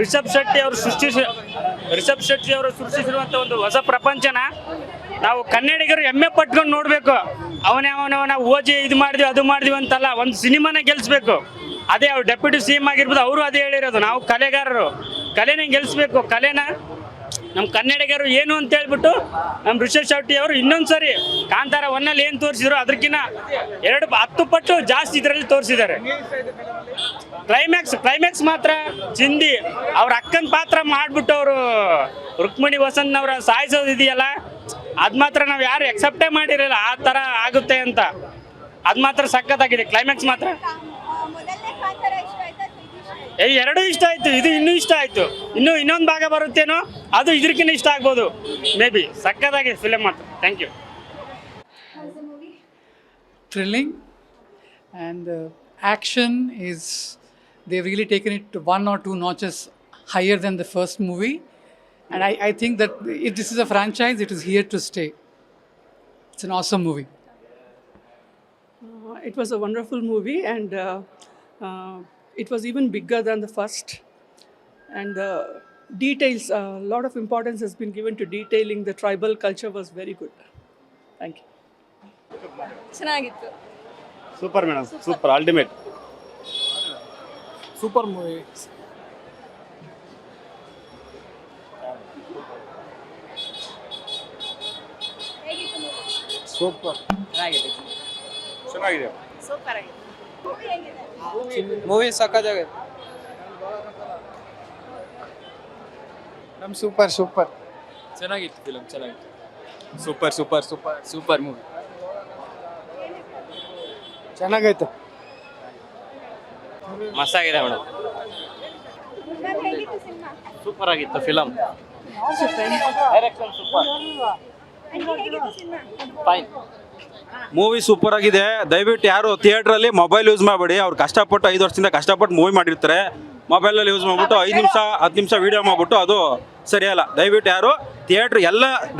ರಿಷಬ್ ಶೆಟ್ಟಿ ಅವರು ಸೃಷ್ಟಿಸಿರುವಂಥ ಒಂದು ಹೊಸ ಪ್ರಪಂಚನ ನಾವು ಕನ್ನಡಿಗರು ಹೆಮ್ಮೆ ಪಟ್ಕೊಂಡು ನೋಡಬೇಕು. ಅವನ ಓಜಿ ಇದು ಮಾಡಿದ್ವಿ ಅದು ಮಾಡಿದ್ವಿ ಅಂತಲ್ಲ, ಒಂದು ಸಿನಿಮಾನ ಗೆಲ್ಲಿಸ್ಬೇಕು. ಅದೇ ಅವ್ರು ಡೆಪ್ಯೂಟಿ CM ಆಗಿರ್ಬೋದು, ಅವರು ಅದೇ ಹೇಳಿರೋದು, ನಾವು ಕಲೆಗಾರರು ಕಲೆನೇ ಗೆಲ್ಲಿಸ್ಬೇಕು. ಕಲೆನ ನಮ್ಮ ಕನ್ನಡಿಗರು ಏನು ಅಂತ ಹೇಳ್ಬಿಟ್ಟು ನಮ್ಮ ರಿಷಬ್ ಶೆಟ್ಟಿ ಅವರು ಇನ್ನೊಂದ್ಸರಿ ಕಾಂತಾರ 1 ಏನು ತೋರಿಸಿದ್ರು ಅದಕ್ಕಿಂತ 10 ಪಟ್ಟು ಜಾಸ್ತಿ ಇದರಲ್ಲಿ ತೋರಿಸಿದ್ದಾರೆ. ಕ್ಲೈಮ್ಯಾಕ್ಸ್ ಮಾತ್ರ ಚಿಂದಿ. ಅವ್ರ ಅಕ್ಕನ ಪಾತ್ರ ಮಾಡಿಬಿಟ್ಟು ಅವರು ರುಕ್ಮಿಣಿ ವಸಂತನವರ ಸಾಯಿಸೋದು ಇದೆಯಲ್ಲ, ಅದು ಮಾತ್ರ ನಾವು ಯಾರು ಎಕ್ಸೆಪ್ಟೇ ಮಾಡಿರಲಿಲ್ಲ ಆ ಥರ ಆಗುತ್ತೆ ಅಂತ. ಅದು ಮಾತ್ರ ಸಖತ್ತಾಗಿದೆ. ಕ್ಲೈಮ್ಯಾಕ್ಸ್ ಮಾತ್ರ ಎರಡೂ ಇಷ್ಟ ಆಯಿತು. ಇದು ಇನ್ನೂ ಇಷ್ಟ ಆಯಿತು. ಇನ್ನೊಂದು ಭಾಗ ಬರುತ್ತೇನೋ, ಅದು ಇದಕ್ಕಿಂತ ಇಷ್ಟ ಆಗ್ಬೋದು ಮೇ ಬಿ. ಸಖತ್ತಾಗಿದೆ ಫಿಲಮ್ ಮಾತ್ರ. Thank you. Thrilling and action is, they've really taken it 1 or 2 notches higher than the first movie, and I think that if this is a franchise, it is here to stay. It's an awesome movie. It was a wonderful movie, and it was even bigger than the first, and the details, a lot of importance has been given to detailing the tribal culture, was very good. Thank you. ಚೆನ್ನಾಗಿತ್ತು. Super madam, super, ultimate. Super movie. Super ಚೆನ್ನಾಗಿದೆ. Super ಆಗಿದೆ. Movie ಸಕ್ಕತ್ತಾಗಿದೆ. I'm super. ಚೆನ್ನಾಗಿತ್ತು film, ಚೆನ್ನಾಗಿತ್ತು. Super movie. ಚೆನ್ನಾಗೈತೆ. ಮಸ್ತಾಗಿದೆ madam. Super ಆಗಿತ್ತು film. Direction super. Fine. Movie super ಆಗಿದೆ. ದಯವಿಟ್ಟು ಯಾರು ಥಿಯೇಟ್ರಲ್ಲಿ ಮೊಬೈಲ್ ಯೂಸ್ ಮಾಡಬೇಡಿ. ಅವ್ರು ಕಷ್ಟಪಟ್ಟು 5 ವರ್ಷದಿಂದ ಕಷ್ಟಪಟ್ಟು ಮೂವಿ ಮಾಡಿರ್ತಾರೆ. ಮೊಬೈಲಲ್ಲಿ ಯೂಸ್ ಮಾಡಿಬಿಟ್ಟು 5 ನಿಮಿಷ 10 ನಿಮಿಷ ವೀಡಿಯೋ ಮಾಡಿಬಿಟ್ಟು ಅದು ಸರಿಯಲ್ಲ. ದಯವಿಟ್ಟು ಯಾರು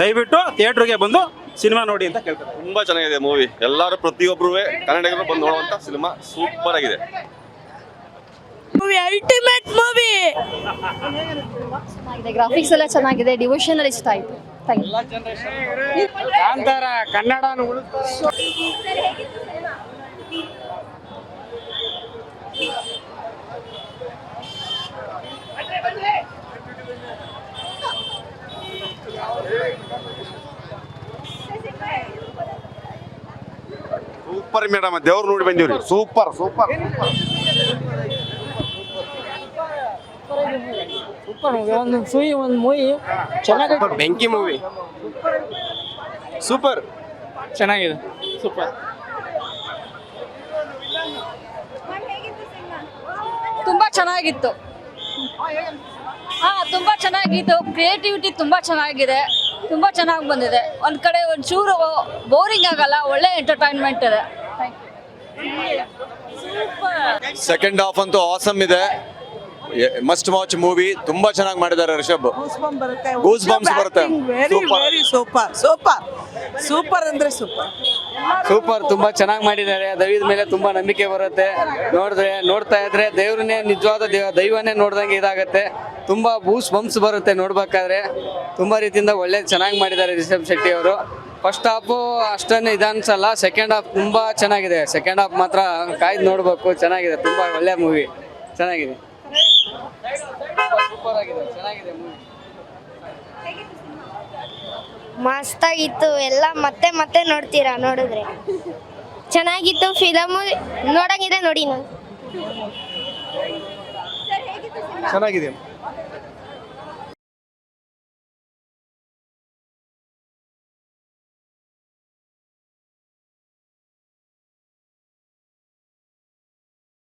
ದಯವಿಟ್ಟು ಥಿಯೇಟ್ರಿಗೆ ಬಂದು ಸಿನಿಮಾ ನೋಡಿ ಅಂತ ಕೇಳ್ತಾರೆ. ತುಂಬಾ ಚೆನ್ನಾಗಿದೆ ಮೂವಿ. ಎಲ್ಲರೂ ಪ್ರತಿಯೊಬ್ಬರು ಕನ್ನಡಿಗರು ಬಂದು ನೋಡುವಂತ ಸಿನಿಮಾ ಸೂಪರ್ ಆಗಿದೆ. Movie ultimate movie. ಚೆನ್ನಾಗಿದೆ, ಗ್ರಾಫಿಕ್ಸ್ ಎಲ್ಲ ಚೆನ್ನಾಗಿದೆ, ಡಿವೋಷನಲ್ ಇಷ್ಟ ಆಯ್ತು. Thank you. Kantara Kannada super madam, ದೇವ್ರು ನೋಡಿ ಬಂದಿವ್ರಿ. ಸೂಪರ್ ಬೆಂಕಿ ಮೂವಿ. ಸೂಪರ್ ಚೆನ್ನಾಗಿದೆ. ಸೂಪರ್. ತುಂಬಾ ಚೆನ್ನಾಗಿತ್ತು. ತುಂಬಾ ಚೆನ್ನಾಗಿತ್ತು. ಕ್ರಿಯೇಟಿವಿಟಿ ತುಂಬಾ ಚೆನ್ನಾಗಿದೆ, ತುಂಬಾ ಚೆನ್ನಾಗಿ ಬಂದಿದೆ. ಒಂದ್ ಕಡೆ ಒಂಚೂರು ಬೋರಿಂಗ್ ಆಗಲ್ಲ, ಒಳ್ಳೆ ಎಂಟರ್ಟೈನ್ಮೆಂಟ್ ಇದೆ. ಸೆಕೆಂಡ್ ಹಾಫ್ ಅಂತೂ ಆಸಮ್ ಇದೆ. Must watch movie. ತುಂಬಾ ಚೆನ್ನಾಗಿ ಮಾಡಿದ್ದಾರೆ ರಿಷಬ್. ಗೂಸ್ ಬಂಪ್ಸ್ ಬರುತ್ತೆ. ಸೂಪರ್ ಅಂದ್ರೆ ಸೂಪರ್. ತುಂಬಾ ಚೆನ್ನಾಗಿ ಮಾಡಿದ್ದಾರೆ. ದೈವದ ಮೇಲೆ ತುಂಬಾ ನಂಬಿಕೆ ಬರುತ್ತೆ. ನೋಡ್ತಾ ಇದ್ರೆ ದೇವ್ರನ್ನೇ, ನಿಜವಾದ ದೈವನೇ ನೋಡ್ದಂಗೆ ಇದಾಗತ್ತೆ. ತುಂಬಾ ಬೂಸ್ ಬಂಪ್ಸ್ ಬರುತ್ತೆ ನೋಡ್ಬೇಕಾದ್ರೆ. ತುಂಬಾ ರೀತಿಯಿಂದ ಒಳ್ಳೆ ಚೆನ್ನಾಗಿ ಮಾಡಿದ್ದಾರೆ ರಿಷಬ್ ಶೆಟ್ಟಿ ಅವರು. ಫಸ್ಟ್ ಹಾಫು ಅಷ್ಟೊಂದು ಇದನ್ಸಲ್ಲ. ಸೆಕೆಂಡ್ ಹಾಫ್ ತುಂಬಾ ಚೆನ್ನಾಗಿದೆ. ಸೆಕೆಂಡ್ ಹಾಫ್ ಮಾತ್ರ ಕಾಯ್ದು ನೋಡ್ಬೇಕು. ಚೆನ್ನಾಗಿದೆ, ತುಂಬಾ ಒಳ್ಳೆ ಮೂವಿ. ಚೆನ್ನಾಗಿದೆ. ಸೂಪರ್ ಆಗಿದೆ, ಚೆನ್ನಾಗಿದೆ ಮೂವಿ. ಮಸ್ತಾಗಿತ್ತು. ಎಲ್ಲ ಮತ್ತೆ ನೋಡ್ತೀರಾ ನೋಡಿದ್ರೆ. ಚೆನ್ನಾಗಿತ್ತು ಫಿಲಮು. ನೋಡಂಗಿದ್ರೆ ನೋಡಿ. ಚೆನ್ನಾಗಿದೆ.